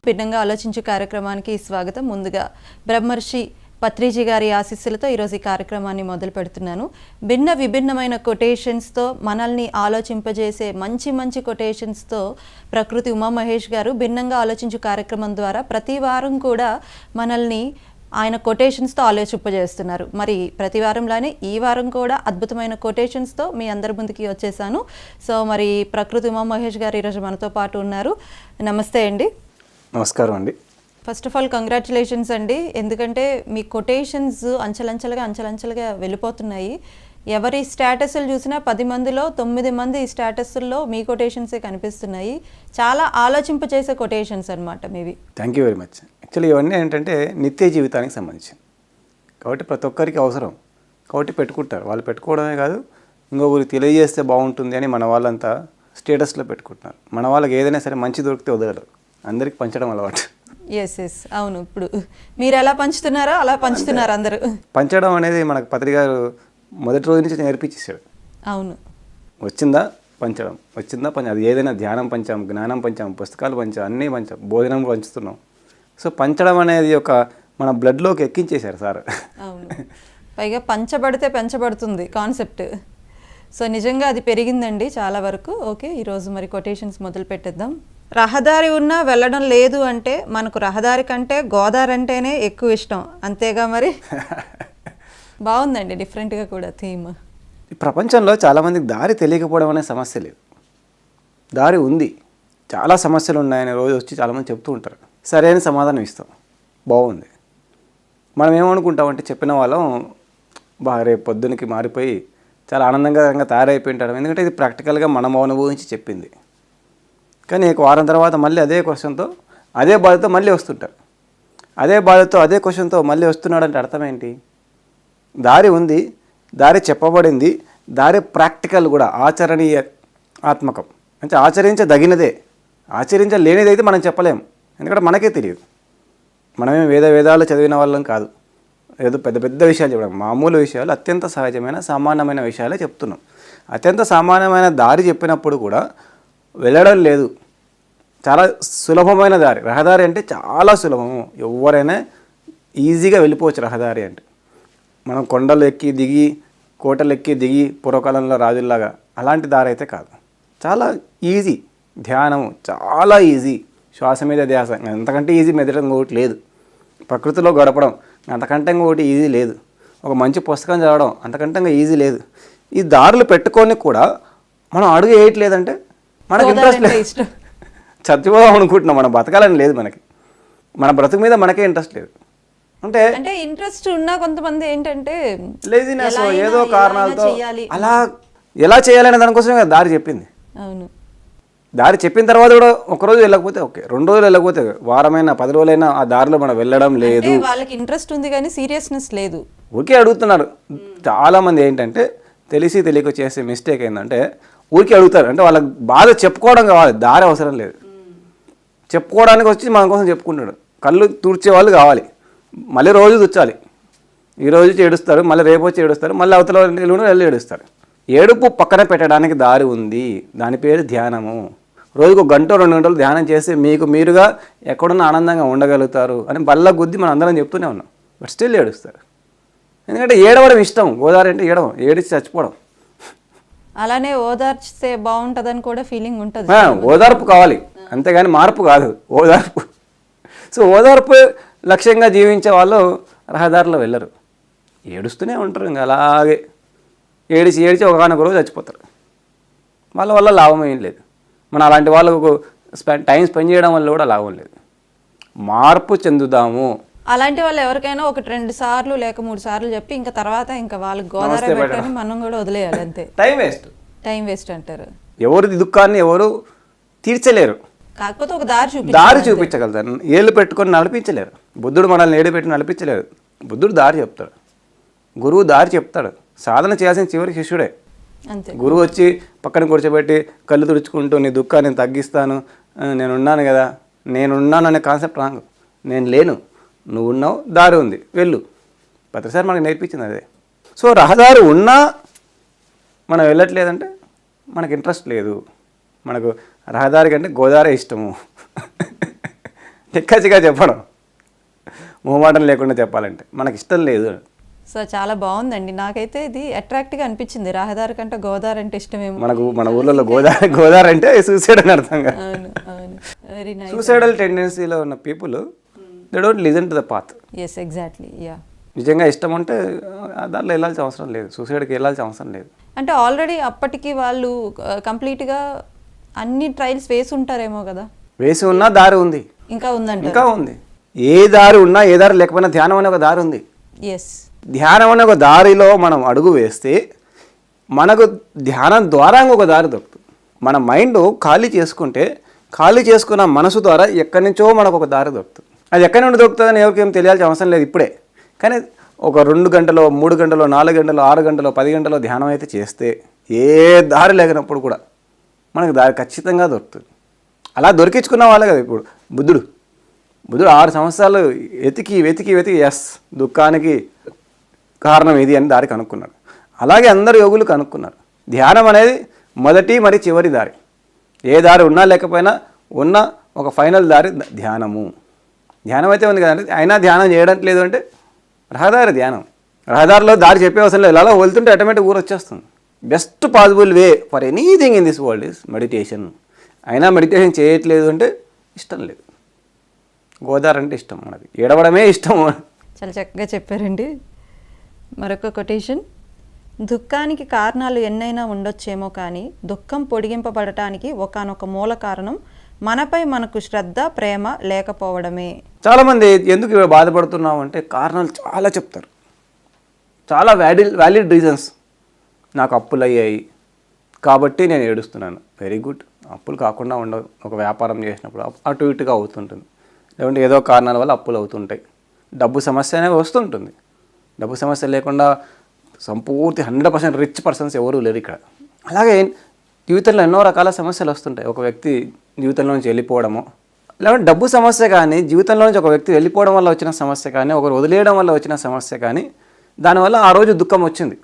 భిన్నంగా ఆలోచించే కార్యక్రమానికి స్వాగతం. ముందుగా బ్రహ్మర్షి పత్రిజీ గారి ఆశీస్సులతో ఈరోజు ఈ కార్యక్రమాన్ని మొదలు పెడుతున్నాను. విభిన్నమైన కొటేషన్స్తో మనల్ని ఆలోచింపజేసే మంచి కొటేషన్స్తో ప్రకృతి ఉమామహేష్ గారు భిన్నంగా ఆలోచించే కార్యక్రమం ద్వారా ప్రతి వారం కూడా మనల్ని ఆయన కొటేషన్స్తో ఆలోచింపజేస్తున్నారు. మరి ప్రతి వారంలానే ఈ వారం కూడా అద్భుతమైన కొటేషన్స్తో మీ అందరి ముందుకి వచ్చేసాను. సో మరి ప్రకృతి ఉమామహేష్ గారు ఈరోజు మనతో పాటు ఉన్నారు. నమస్తే అండి. నమస్కారం అండి. ఫస్ట్ ఆఫ్ ఆల్ కంగ్రాచులేషన్స్ అండి. ఎందుకంటే మీ కొటేషన్స్ అంచెలంచెలుగా వెళ్ళిపోతున్నాయి. ఎవరి స్టేటస్లు చూసినా 10 మందిలో 9 మంది స్టేటస్ల్లో మీ కొటేషన్సే కనిపిస్తున్నాయి. చాలా ఆలోచింపచేసే కొటేషన్స్ అనమాట మీవి. Thank you very much. Actually ఇవన్నీ ఏంటంటే నిత్య జీవితానికి సంబంధించింది కాబట్టి ప్రతి ఒక్కరికి అవసరం కాబట్టి పెట్టుకుంటారు. వాళ్ళు పెట్టుకోవడమే కాదు, ఇంకొకరికి తెలియజేస్తే బాగుంటుంది అని మన వాళ్ళంతా స్టేటస్లో పెట్టుకుంటున్నారు. మన వాళ్ళకి ఏదైనా సరే మంచి దొరికితే వదలరు, అందరికి పంచడం అలవాటు. ఎస్ అవును. ఇప్పుడు మీరు ఎలా పంచుతున్నారో అలా పంచుతున్నారు అందరూ. పంచడం అనేది మనకు పత్రిక గారు మొదటి రోజు నుంచి నేర్పించేసాడు. అవును, వచ్చిందా పంచడం, అది ఏదైనా ధ్యానం పంచాం, జ్ఞానం పంచాం, పుస్తకాలు పంచాం, అన్నీ పంచాం, భోజనం పంచుతున్నాం. సో పంచడం అనేది ఒక మన బ్లడ్లోకి ఎక్కించేశారు సార్. అవును, పైగా పంచబడితే పెంచబడుతుంది కాన్సెప్ట్. సో నిజంగా అది పెరిగిందండి చాలా వరకు. ఓకే, ఈరోజు మరి కొటేషన్స్ మొదలు పెట్టేద్దాం. రహదారి ఉన్నా వెళ్ళడం లేదు అంటే మనకు రహదారి కంటే గోదావరి అంటేనే ఎక్కువ ఇష్టం, అంతేగా మరి. బాగుందండి, డిఫరెంట్గా కూడా థీమ్. ఈ ప్రపంచంలో చాలామందికి దారి తెలియకపోవడం అనే సమస్య లేదు, దారి ఉంది. చాలా సమస్యలు ఉన్నాయని రోజు వచ్చి చాలామంది చెప్తూ ఉంటారు. సరైన సమాధానం ఇస్తాం, బాగుంది. మనం ఏమనుకుంటామంటే చెప్పిన వాళ్ళం రేపు పొద్దునకి మారిపోయి చాలా ఆనందంగా తయారైపోయి ఉంటాం. ఎందుకంటే ఇది ప్రాక్టికల్గా మనం అనుభవించి చెప్పింది. కానీ ఒక వారం తర్వాత మళ్ళీ అదే క్వశ్చన్తో అదే బాధతో మళ్ళీ వస్తుంటారు. అదే బాధతో అదే క్వశ్చన్తో మళ్ళీ వస్తున్నాడంటే అర్థం ఏంటి? దారి ఉంది, దారి చెప్పబడింది, దారి ప్రాక్టికల్ కూడా ఆచరణీయ ఆత్మకం, అంటే ఆచరించదగినదే. ఆచరించలేనిదైతే మనం చెప్పలేము, ఎందుకంటే మనకే తెలియదు. మనమేం వేదాలు చదివిన వాళ్ళం కాదు. ఏదో పెద్ద విషయాలు చెప్పడం, మామూలు విషయాలు, అత్యంత సహజమైన సామాన్యమైన విషయాలే చెప్తున్నాం. అత్యంత సామాన్యమైన దారి చెప్పినప్పుడు కూడా వెళ్ళడం లేదు. చాలా సులభమైన దారి, రహదారి అంటే చాలా సులభము. ఎవరైనా ఈజీగా వెళ్ళిపోవచ్చు రహదారి అంటే. మనం కొండలు ఎక్కి దిగి, కోటలు ఎక్కి దిగి, పూర్వకాలంలో రాజుల్లాగా అలాంటి దారి అయితే కాదు. చాలా ఈజీ. ధ్యానము చాలా ఈజీ, శ్వాస మీద ధ్యాస, అంతకంటే ఈజీ మెదడం ఇంకొకటి లేదు. ప్రకృతిలో గడపడం అంతకంటే ఇంకొకటి ఈజీ లేదు. ఒక మంచి పుస్తకం చదవడం అంతకంటే ఈజీ లేదు. ఈ దారులు పెట్టుకొని కూడా మనం అడుగు వేయట్లేదంటే మనకు ఇంట్రెస్ట్ లేదు. చచ్చిపోదాం అనుకుంటున్నాం, మనం బతకాలని లేదు మనకి. మన బ్రతుకు మీద మనకే ఇంట్రెస్ట్ లేదు. అంటే ఇంట్రెస్ట్ ఉన్నా కొంతమంది ఏంటంటే లేజినెస్, ఏదో కారణాలతో అలా ఎలా చేయాలనే దానికోసమే దారి చెప్పింది. అవును, దారి చెప్పిన తర్వాత కూడా ఒకరోజు వెళ్ళకపోతే ఓకే, 2 రోజులు వెళ్ళకపోతే వారమైనా 10 రోజులైనా ఆ దారిలో మనం వెళ్ళడం లేదు. వాళ్ళకి ఇంట్రెస్ట్ ఉంది కానీ సీరియస్నెస్ లేదు. ఊరికే అడుగుతున్నారు. చాలామంది ఏంటంటే తెలియక చేసే మిస్టేక్ ఏంటంటే ఊరికే అడుగుతారు. అంటే వాళ్ళకి బాధ చెప్పుకోవడం కావాలి, దారి అవసరం లేదు. చెప్పుకోవడానికి వచ్చి మన కోసం చెప్పుకుంటాడు. కళ్ళు తుడిచే వాళ్ళు కావాలి, మళ్ళీ రోజు తుచ్చాలి. ఈరోజు ఏడుస్తారు, మళ్ళీ రేపు వచ్చి ఏడుస్తారు, మళ్ళీ అవతల వెళ్ళి ఏడుస్తారు. ఏడుపు పక్కన పెట్టడానికి దారి ఉంది, దాని పేరు ధ్యానము. రోజుకు 1 గంట 2 గంటలు ధ్యానం చేస్తే మీకు మీరుగా ఎక్కడున్నా ఆనందంగా ఉండగలుగుతారు అని బల్ల గుద్ది మనం అందరం చెప్తూనే ఉన్నాం. బట్ స్టిల్ ఏడుస్తారు, ఎందుకంటే ఏడవడం ఇష్టం. గోదావరి అంటే ఏడిచి చచ్చిపోవడం. అలానే ఓదార్చితే బాగుంటుందని కూడా ఫీలింగ్ ఉంటుంది. ఓదార్పు కావాలి, అంతేగాని మార్పు కాదు, ఓదార్పు. సో ఓదార్పు లక్ష్యంగా జీవించే వాళ్ళు రహదారిలో వెళ్ళరు, ఏడుస్తూనే ఉంటారు. ఇంకా అలాగే ఏడిచి ఒకనొక రోజు చచ్చిపోతారు. వాళ్ళ వల్ల లాభం ఏం లేదు. మనం అలాంటి వాళ్ళకు టైం స్పెండ్ చేయడం వల్ల కూడా లాభం లేదు. మార్పు చెందుదాము. అలాంటి వాళ్ళు ఎవరికైనా 1-2 సార్లు లేక 3 సార్లు చెప్పి ఇంకా తర్వాత ఇంకా వాళ్ళకి గోదావరి పెట్టని మనం కూడా వదిలేయాలి, అంతే. టైం వేస్ట్ అంటారు. ఎవరి దుఃఖాన్ని ఎవరు తీర్చలేరు, కాకపోతే ఒక దారి చూపించగలుగుతారు. ఏళ్ళు పెట్టుకొని నడిపించలేరు. బుద్ధుడు మనల్ని ఏడు పెట్టి నడిపించలేరు. బుద్ధుడు దారి చెప్తాడు, గురువు దారి చెప్తాడు. సాధన చేయాల్సిన చివరి శిష్యుడే. గురువు వచ్చి పక్కన కూర్చోబెట్టి కళ్ళు తుడుచుకుంటూ నీ దుఃఖాన్ని తగ్గిస్తాను, నేనున్నాను కదా, నేనున్నాను అనే కాన్సెప్ట్ రాంగ్. నేను లేను, నువ్వు ఉన్నావు, దారి ఉంది, వెళ్ళు. ప్రతిసారి మనకు నేర్పించింది అదే. సో రహదారి ఉన్నా మనం వెళ్ళట్లేదంటే మనకు ఇంట్రెస్ట్ లేదు. మనకు రహదారి కంటే గోదావరి ఇష్టము. ఎక్కచ్చిగా చెప్పడం, మొహమాటం లేకుండా చెప్పాలంటే మనకి ఇష్టం లేదు. సో చాలా బాగుందండి. నాకైతే ఇది అట్రాక్ట్గా అనిపించింది. రహదారి కంటే గోదావరి అంటే ఇష్టమేమో. మన ఊర్లలో గోదావరి అంటే సూసైడ్ అని అర్థం కాదు. అవును అవును, వెరీ నైస్. సూసైడల్ టెండెన్సీలో ఉన్న people they don't listen to the path. Yes exactly, yeah. నిజంగా ఇష్టం ఉంటే దాంట్లో వెళ్ళాల్సిన అవసరం లేదు, సూసైడ్కి వెళ్ళాల్సిన అవసరం లేదు. అంటే ఆల్రెడీ అప్పటికి వాళ్ళు కంప్లీట్గా అన్ని ట్రయల్స్ వేసి ఉంటారేమో కదా. వేసి ఉన్నా దారి ఉంది, ఇంకా ఉందంట. ఇంకా ఉంది. ఏ దారి ఉన్నా ఏ దారి లేకపోయినా ధ్యానం అనే ఒక దారి ఉంది. ఎస్, ధ్యానం అనే ఒక దారిలో మనం అడుగు వేస్తే మనకు ధ్యానం ద్వారా ఇంకొక దారి దొరుకుతుంది. మన మైండ్ ఖాళీ చేసుకుంటే ఖాళీ చేసుకున్న మనసు ద్వారా ఎక్కడి నుంచో మనకు ఒక దారి దొరుకుతుంది. అది ఎక్కడి నుండి దొరుకుతుందని ఎవరికి ఏం తెలియాల్సిన అవసరం లేదు ఇప్పుడే. కానీ ఒక 2 గంటలో 3 గంటలో 4 గంటలో 6 గంటలో 10 గంటలో ధ్యానం అయితే చేస్తే ఏ దారి లేనప్పుడు కూడా మనకు దారి ఖచ్చితంగా దొరుకుతుంది. అలా దొరికించుకున్న వాళ్ళే కదా ఇప్పుడు బుద్ధుడు 6 సంవత్సరాలు వెతికి ఎస్ దుఃఖానికి కారణం ఇది అని దారి కనుక్కున్నాడు. అలాగే అందరు యోగులు కనుక్కున్నారు. ధ్యానం అనేది మొదటి మరి చివరి దారి. ఏ దారి ఉన్నా లేకపోయినా ఉన్న ఒక ఫైనల్ దారి ధ్యానము. ధ్యానం అయితే ఉంది కదండి. అయినా ధ్యానం చేయడం లేదు అంటే రహదారి ధ్యానం. రహదారిలో దారి చెప్పే అవసరం లేదు, అలా వెళ్తుంటే ఆటోమేటిక్ ఊరు వచ్చేస్తుంది. Best possible way for anything in this world is meditation. అయినా మెడిటేషన్ చేయట్లేదు అంటే ఇష్టం లేదు. గోదావరి అంటే ఇష్టం, మనకి ఏడవడమే ఇష్టం. చాలా చక్కగా చెప్పారండి. మరొక కొటేషన్: దుఃఖానికి కారణాలు ఎన్నైనా ఉండొచ్చేమో కానీ దుఃఖం పొడిగింపబడటానికి ఒకానొక మూల కారణం మనపై మనకు శ్రద్ధ ప్రేమ లేకపోవడమే. చాలామంది ఎందుకు బాధపడుతున్నావు అంటే కారణాలు చాలా చెప్తారు, చాలా వ్యాలిడ్ రీజన్స్. నాకు అప్పులు అయ్యాయి కాబట్టి నేను ఏడుస్తున్నాను. వెరీ గుడ్, అప్పులు కాకుండా ఉండవు. ఒక వ్యాపారం చేసినప్పుడు అటు ఇటుగా అవుతుంటుంది, లేకుంటే ఏదో కారణాల వల్ల అప్పులు అవుతుంటాయి. డబ్బు సమస్య అనేది వస్తుంటుంది. డబ్బు సమస్య లేకుండా సంపూర్తి 100% రిచ్ పర్సన్స్ ఎవరూ లేరు ఇక్కడ. అలాగే జీవితంలో ఎన్నో రకాల సమస్యలు వస్తుంటాయి. ఒక వ్యక్తి జీవితంలో నుంచి వెళ్ళిపోవడము, లేకుంటే డబ్బు సమస్య కానీ, జీవితంలో నుంచి ఒక వ్యక్తి వెళ్ళిపోవడం వల్ల వచ్చిన సమస్య కానీ, ఒకరు వదిలేయడం వల్ల వచ్చిన సమస్య కానీ, దానివల్ల ఆ రోజు దుఃఖం వచ్చింది.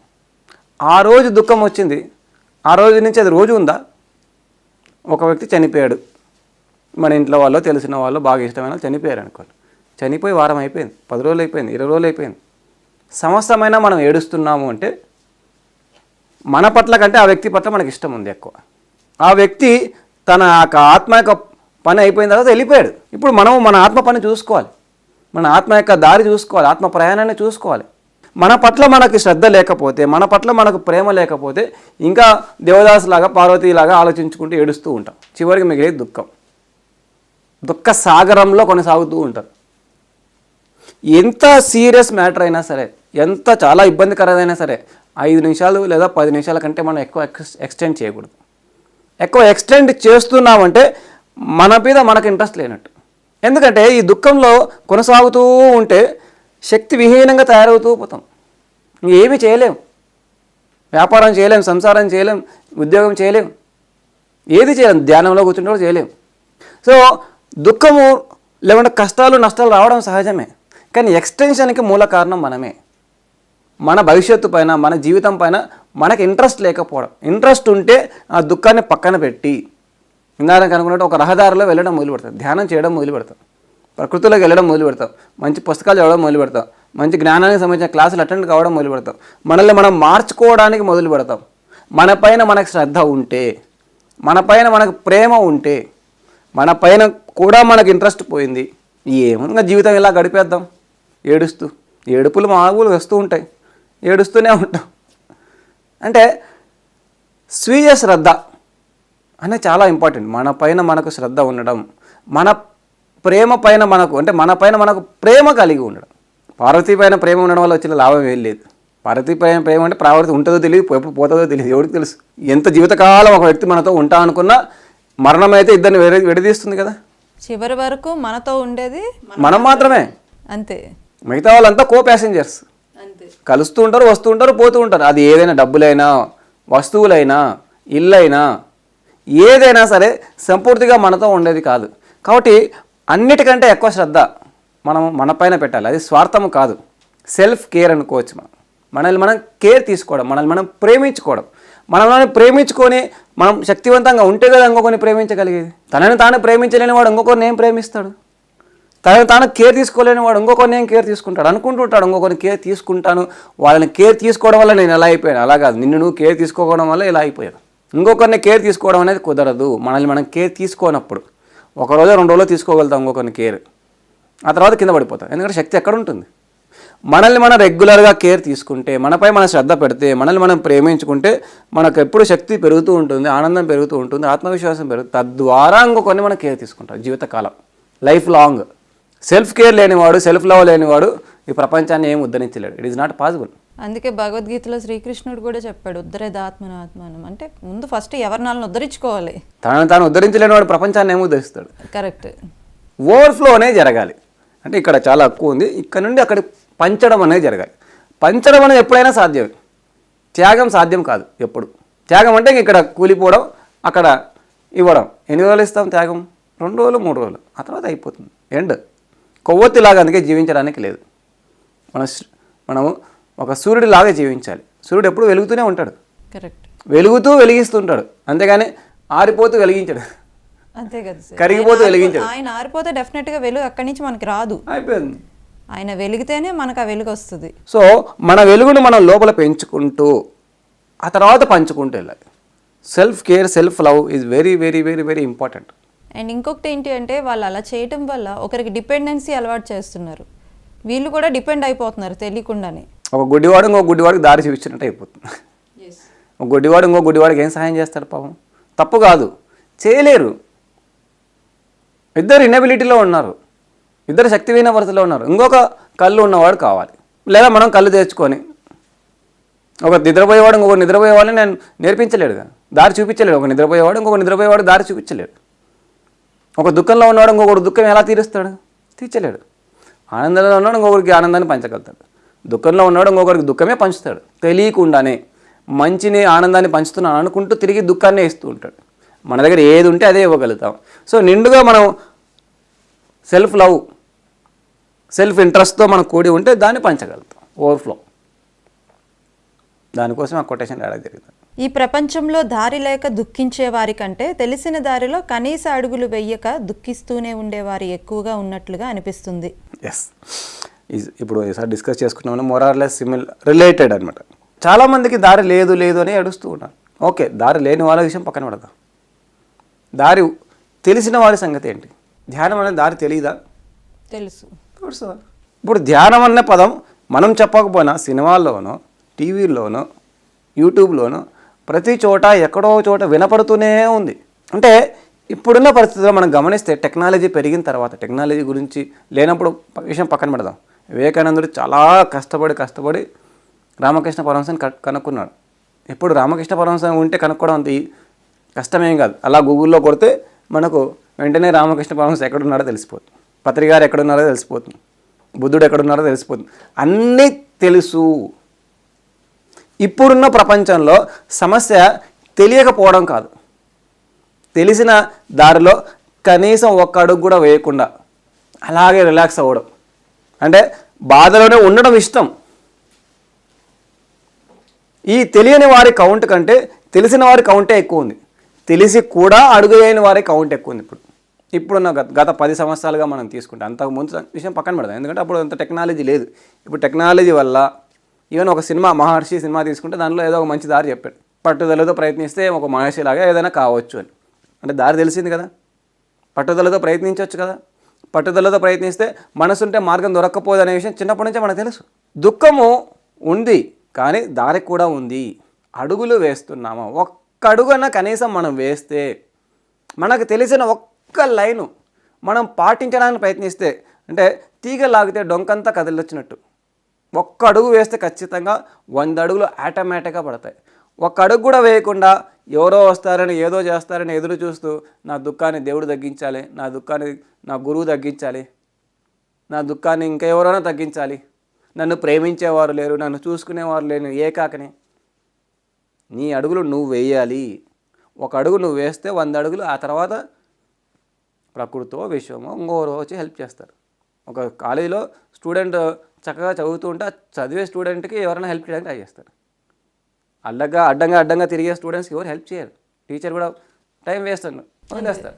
ఆ రోజు దుఃఖం వచ్చింది, ఆ రోజు నుంచి అది రోజు ఉందా? ఒక వ్యక్తి చనిపోయాడు, మన ఇంట్లో వాళ్ళు తెలిసిన వాళ్ళు బాగా ఇష్టమైన వాళ్ళు చనిపోయారు అనుకోండి. చనిపోయి వారం అయిపోయింది, 10 రోజులు అయిపోయింది, 20 రోజులు అయిపోయింది. సంవత్సరమైనా మనం ఏడుస్తున్నాము అంటే మన పట్ల కంటే ఆ వ్యక్తి పట్ల మనకి ఇష్టం ఉంది ఎక్కువ. ఆ వ్యక్తి తన ఆత్మ యొక్క పని అయిపోయిన తర్వాత వెళ్ళిపోయాడు. ఇప్పుడు మనం మన ఆత్మ పని చూసుకోవాలి, మన ఆత్మ యొక్క దారి చూసుకోవాలి, ఆత్మ ప్రయాణాన్ని చూసుకోవాలి. మన పట్ల మనకి శ్రద్ధ లేకపోతే, మన పట్ల మనకు ప్రేమ లేకపోతే ఇంకా దేవదాసులాగా పార్వతీలాగా ఆలోచించుకుంటూ ఏడుస్తూ ఉంటాం. చివరికి మిగిలేదు దుఃఖం. దుఃఖ సాగరంలో కొనసాగుతూ ఉంటారు. ఎంత సీరియస్ మ్యాటర్ అయినా సరే, ఎంత చాలా ఇబ్బందికరమైనా సరే 5 నిమిషాలు లేదా 10 నిమిషాల కంటే మనం ఎక్కువ ఎక్స్టెండ్ చేయకూడదు. ఎక్కువ ఎక్స్టెండ్ చేస్తున్నామంటే మన మీద మనకు ఇంట్రెస్ట్ లేనట్టు. ఎందుకంటే ఈ దుఃఖంలో కొనసాగుతూ ఉంటే శక్తి విహీనంగా తయారవుతూ పోతాం. ఏమీ చేయలేం, వ్యాపారం చేయలేం, సంసారం చేయలేం, ఉద్యోగం చేయలేం, ఏది చేయలేం, ధ్యానంలో కూర్చుంటే కూడా చేయలేం. సో దుఃఖము లేకుంటే కష్టాలు నష్టాలు రావడం సహజమే, కానీ ఎక్స్టెన్షన్కి మూల కారణం మనమే. మన భవిష్యత్తు పైన, మన జీవితం పైన మనకి ఇంట్రెస్ట్ లేకపోవడం. ఇంట్రెస్ట్ ఉంటే ఆ దుఃఖాన్ని పక్కన పెట్టి ఇందాక అనుకున్నట్టు ఒక రహదారిలో వెళ్ళడం మొదలు పెడతాం, ధ్యానం చేయడం మొదలు పెడతాం, ప్రకృతిలోకి వెళ్ళడం మొదలు పెడతాం, మంచి పుస్తకాలు చదవడం మొదలు పెడతాం, మంచి జ్ఞానానికి సంబంధించిన క్లాసులు అటెండ్ కావడం మొదలు పెడతాం, మనల్ని మనం మార్చుకోవడానికి మొదలు పెడతాం. మన పైన మనకు శ్రద్ధ ఉంటే, మన పైన మనకు ప్రేమ ఉంటే, మన పైన కూడా మనకు ఇంట్రెస్ట్ పోయింది, ఏమన్నా జీవితం ఇలా గడిపేద్దాం ఏడుస్తూ. ఏడుపులు మామూలు వస్తూ ఉంటాయి, ఏడుస్తూనే ఉంటాం. అంటే స్వీయ శ్రద్ధ అనేది చాలా ఇంపార్టెంట్. మన పైన మనకు శ్రద్ధ ఉండడం, మన ప్రేమ పైన మనకు అంటే మన పైన మనకు ప్రేమ కలిగి ఉండడం. పార్వతీ పైన ప్రేమ ఉండడం వల్ల వచ్చిన లాభం ఏం లేదు. పార్వతీ పైన ప్రేమ అంటే పార్వతి ఉంటుందో తెలియదు, ఎప్పుడు పోతుందో తెలియదు, ఎవరికి తెలుసు. ఎంత జీవితకాలం ఒక వ్యక్తి మనతో ఉంటా అనుకున్నా మరణం అయితే ఇద్దరిని విడదీస్తుంది కదా. చివరి వరకు మనతో ఉండేది మనం మాత్రమే, అంతే. మిగతా వాళ్ళంతా కో ప్యాసింజర్స్. కలుస్తూ ఉంటారు, వస్తూ ఉంటారు, పోతూ ఉంటారు. అది ఏదైనా డబ్బులైనా, వస్తువులైనా, ఇల్లైనా, ఏదైనా సరే సంపూర్తిగా మనతో ఉండేది కాదు. కాబట్టి అన్నిటికంటే ఎక్కువ శ్రద్ధ మనం మన పైన పెట్టాలి. అది స్వార్థము కాదు, సెల్ఫ్ కేర్ అనుకోవచ్చు. మనల్ని మనం కేర్ తీసుకోవడం, మనల్ని మనం ప్రేమించుకోవడం. మనల్ని ప్రేమించుకొని మనం శక్తివంతంగా ఉంటే కదా ఇంకొకరిని ప్రేమించగలిగేది. తనని తాను ప్రేమించలేని వాడు ఇంకొకరిని ఏం ప్రేమిస్తాడు? తాను కేర్ తీసుకోలేని వాడు ఇంకొకరిని ఏం కేర్ తీసుకుంటాడు, అనుకుంటుంటాడు ఇంకొకరిని కేర్ తీసుకుంటాను, వాళ్ళని కేర్ తీసుకోవడం వల్ల నేను ఎలా అయిపోయాను. అలా కాదు, నిన్ను నువ్వు కేర్ తీసుకోవడం వల్ల ఇలా అయిపోయాను. ఇంకొకరిని కేర్ తీసుకోవడం అనేది కుదరదు. మనల్ని మనం కేర్ తీసుకోనప్పుడు ఒకరోజు 2 రోజులు తీసుకోగలుగుతాం ఇంకొకరిని కేర్, ఆ తర్వాత కింద పడిపోతాం. ఎందుకంటే శక్తి ఎక్కడ ఉంటుంది? మనల్ని మనం రెగ్యులర్గా కేర్ తీసుకుంటే, మనపై మనం శ్రద్ధ పెడితే, మనల్ని మనం ప్రేమించుకుంటే మనకు ఎప్పుడు శక్తి పెరుగుతూ ఉంటుంది, ఆనందం పెరుగుతూ ఉంటుంది, ఆత్మవిశ్వాసం పెరుగుతుంది. తద్వారా ఇంకొకరిని మనం కేర్ తీసుకుంటాం జీవితకాలం, లైఫ్ లాంగ్. సెల్ఫ్ కేర్ లేనివాడు, సెల్ఫ్ లవ్ లేనివాడు ఈ ప్రపంచాన్ని ఏం ఉద్ధరించలేడు. It is not possible. అందుకే భగవద్గీతలో శ్రీకృష్ణుడు కూడా చెప్పాడు, ఉద్ధరేదాత్మను ఆత్మానం. అంటే ముందు ఫస్ట్ ఎవరినాలను ఉద్ధరించుకోవాలి. తాను ఉద్ధరించలేని వాడు ప్రపంచాన్ని ఏమి ఉద్ధరిస్తాడు? కరెక్ట్. ఓవర్ఫ్లో అనేది జరగాలి. అంటే ఇక్కడ చాలా ఎక్కువ ఉంది, ఇక్కడ నుండి అక్కడ పంచడం అనేది జరగాలి. పంచడం అనేది ఎప్పుడైనా సాధ్యమే, త్యాగం సాధ్యం కాదు ఎప్పుడు. త్యాగం అంటే ఇక్కడ కూలిపోవడం, అక్కడ ఇవ్వడం. ఎన్ని రోజులు ఇస్తాం త్యాగం? 2 రోజులు 3 రోజులు, ఆ తర్వాత అయిపోతుంది, ఎండ్. కొవ్వొత్తిలాగా అందుకే జీవించడానికి లేదు. మనము ఒక సూర్యుడిలాగా జీవించాలి. సూర్యుడు ఎప్పుడు వెలుగుతూనే ఉంటాడు, కరెక్ట్, వెలుగుతూ వెలిగిస్తుంటాడు, అంతేగాని ఆరిపోతూ వెలిగించాడు, అంతే కదా సార్. కరిగిపోతూ వెలిగించాడు. ఆయన ఆరిపోతే డెఫినెట్గా వెలుగు అక్కడి నుంచి మనకి రాదు, అయిపోయింది. ఆయన వెలిగితేనే మనకు ఆ వెలుగు వస్తుంది. సో మన వెలుగును మనం లోపల పెంచుకుంటూ ఆ తర్వాత పంచుకుంటూ వెళ్ళాలి. Self care, self love is very very very very important. And ఇంకొకటి ఏంటి అంటే వాళ్ళు అలా చేయటం వల్ల ఒకరికి డిపెండెన్సీ అలవాటు చేస్తున్నారు, వీళ్ళు కూడా డిపెండ్ అయిపోతున్నారు తెలియకుండానే. ఒక గుడ్డివాడు ఇంకో గుడ్డివాడికి దారి చూపించినట్టు అయిపోతుంది. ఒక గుడ్డివాడు ఇంకో గుడ్డివాడికి ఏం సహాయం చేస్తాడు పాపం? తప్పు కాదు, చేయలేరు. ఇద్దరు ఇన్నబిలిటీలో ఉన్నారు, ఇద్దరు శక్తిహీన పరిస్థితిలో ఉన్నారు. ఇంకొక కళ్ళు ఉన్నవాడు కావాలి. లేదా మనం కళ్ళు తెచ్చుకొని ఒక నిద్రపోయేవాడు ఇంకొక నిద్రపోయేవాడిని నేను నేర్పించలేడుగా, దారి చూపించలేడు. ఒక నిద్రపోయేవాడు ఇంకొక నిద్రపోయేవాడు దారి చూపించలేడు. ఒక దుఃఖంలో ఉన్నవాడు ఇంకొకరు దుఃఖం ఎలా తీరుస్తాడు? తీర్చలేడు. ఆనందంలో ఉన్నాడు ఇంకొకరికి ఆనందాన్ని పంచగలుగుతాడు. దుఃఖంలో ఉన్నాడు ఇంకొకరికి దుఃఖమే పంచుతాడు. తెలియకుండానే మంచిని ఆనందాన్ని పంచుతున్నాను అనుకుంటూ తిరిగి దుఃఖాన్నే ఇస్తూ ఉంటాడు. మన దగ్గర ఏది ఉంటే అదే ఇవ్వగలుగుతాం. సో నిండుగా మనం సెల్ఫ్ లవ్, సెల్ఫ్ ఇంట్రెస్ట్తో మనం కూడి ఉంటే దాన్ని పంచగలుగుతాం, ఓవర్ఫ్లో. దానికోసం ఆ కొటేషన్ రాయడం జరిగింది. ఈ ప్రపంచంలో దారి లేక దుఃఖించే వారి కంటే తెలిసిన దారిలో కనీస అడుగులు వెయ్యక దుఃఖిస్తూనే ఉండేవారు ఎక్కువగా ఉన్నట్లుగా అనిపిస్తుంది. ఎస్, ఇప్పుడు ఈసారి డిస్కస్ చేసుకున్నామని మోరార్లెస్ రిలేటెడ్ అనమాట. చాలామందికి దారి లేదు లేదు అని అడుస్తూ ఉన్నారు. ఓకే, దారి లేని వాళ్ళ విషయం పక్కన పడదాం. దారి తెలిసిన వారి సంగతి ఏంటి? ధ్యానం అనేది దారి తెలియదా? తెలుసు. ఇప్పుడు ధ్యానం అనే పదం మనం చెప్పకపోయినా సినిమాల్లోనో, టీవీల్లోనో, యూట్యూబ్లోనో ప్రతి చోట ఎక్కడో చోట వినపడుతూనే ఉంది. అంటే ఇప్పుడున్న పరిస్థితుల్లో మనం గమనిస్తే టెక్నాలజీ పెరిగిన తర్వాత, టెక్నాలజీ గురించి లేనప్పుడు విషయం పక్కన పెడదాం. వివేకానందుడు చాలా కష్టపడి రామకృష్ణ పరమహంసని కనుక్కున్నాడు. ఇప్పుడు రామకృష్ణ పరమహంస ఉంటే కనుక్కోవడం అంత కష్టమేం కాదు. అలా గూగుల్లో కొడితే మనకు వెంటనే రామకృష్ణ పరమహంస ఎక్కడున్నారో తెలిసిపోతుంది, పత్రి గారు ఎక్కడున్నారో తెలిసిపోతుంది, బుద్ధుడు ఎక్కడున్నారో తెలిసిపోతుంది, అన్నీ తెలుసు. ఇప్పుడున్న ప్రపంచంలో సమస్య తెలియకపోవడం కాదు, తెలిసిన దారిలో కనీసం ఒక్క అడుగు కూడా వేయకుండా అలాగే రిలాక్స్ అవ్వడం. అంటే బాధలోనే ఉండడం ఇష్టం. ఈ తెలియని వారి కౌంట్ కంటే తెలిసిన వారి కౌంటే ఎక్కువ ఉంది. తెలిసి కూడా అడుగు వేయని వారి కౌంట్ ఎక్కువ ఉంది. ఇప్పుడున్న గత 10 సంవత్సరాలుగా మనం తీసుకుంటే, అంతకుముందు విషయం పక్కన పెడదాం, ఎందుకంటే అప్పుడు అంత టెక్నాలజీ లేదు. ఇప్పుడు టెక్నాలజీ వల్ల ఈవెన్ ఒక సినిమా, మహర్షి సినిమా తీసుకుంటే దానిలో ఏదో ఒక మంచి దారి చెప్పాడు. పట్టుదలతో ప్రయత్నిస్తే ఒక మహర్షిలాగా ఏదైనా కావచ్చు అని. అంటే దారి తెలిసింది కదా, పట్టుదలతో ప్రయత్నించవచ్చు కదా. పట్టుదలతో ప్రయత్నిస్తే మనసుంటే మార్గం దొరక్కపోదు అనే విషయం చిన్నప్పటి నుంచే మనకు తెలుసు. దుఃఖము ఉంది కానీ దారి కూడా ఉంది. అడుగులు వేస్తున్నామా? ఒక్క అడుగున కనీసం మనం వేస్తే, మనకు తెలిసిన ఒక్క లైను మనం పాటించడానికి ప్రయత్నిస్తే, అంటే తీగ లాగితే డొంకంతా కదిలొచ్చినట్టు ఒక్క అడుగు వేస్తే ఖచ్చితంగా 100 అడుగులు ఆటోమేటిక్గా పడతాయి. ఒక్క అడుగు కూడా వేయకుండా ఎవరో వస్తారని, ఏదో చేస్తారని ఎదురు చూస్తూ నా దుఃఖాన్ని దేవుడు తగ్గించాలి, నా దుఃఖాన్ని నా గురువు తగ్గించాలి, నా దుఃఖాన్ని ఇంకెవరైనా తగ్గించాలి, నన్ను ప్రేమించేవారు లేరు, నన్ను చూసుకునేవారు లేరు, ఏకాకని. నీ అడుగులు నువ్వు వేయాలి. ఒక అడుగు నువ్వు వేస్తే 100 అడుగులు ఆ తర్వాత ప్రకృతో విశ్వమో ఇంకోరో వచ్చి హెల్ప్ చేస్తారు. ఒక కాలేజీలో స్టూడెంట్ చక్కగా చదువుతూ ఉంటే చదివే స్టూడెంట్కి ఎవరైనా హెల్ప్ చేయడానికి ట్రై చేస్తారు. అడ్డంగా తిరిగే స్టూడెంట్స్కి ఎవరు హెల్ప్ చేయరు. టీచర్ కూడా టైం వేస్ట్ వదిలేస్తారు.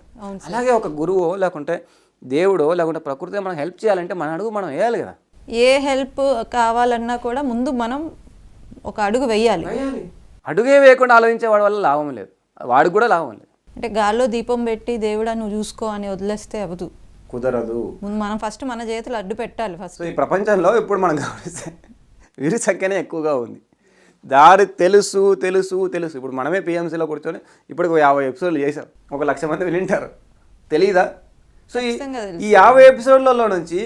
అలాగే ఒక గురువు లేకుంటే దేవుడో లేకుంటే ప్రకృతి మనకు హెల్ప్ చేయాలంటే మన అడుగు మనం వేయాలి కదా. ఏ హెల్ప్ కావాలన్నా కూడా ముందు మనం ఒక అడుగు వేయాలి. అడుగే వేయకుండా ఆలోచించే వాడి వల్ల లాభం లేదు, వాడికి కూడా లాభం లేదు. అంటే గాల్లో దీపం పెట్టి దేవుడా నువ్వు చూసుకో అని వదిలేస్తే అవదు, కుదరదు. ముందు మనం ఫస్ట్ మన చేతులు అడ్డు పెట్టాలి ఫస్ట్. సో ఈ ప్రపంచంలో ఇప్పుడు మనం గమనిస్తే వీరి సంఖ్యనే ఎక్కువగా ఉంది. దారి తెలుసు తెలుసు తెలుసు. ఇప్పుడు మనమే పిఎంసీలో కూర్చొని ఇప్పుడు 50 ఎపిసోడ్లు చేసాం, 1,00,000 మంది వింటారు, తెలీదా? సో ఈ 50 ఎపిసోడ్లలో నుంచి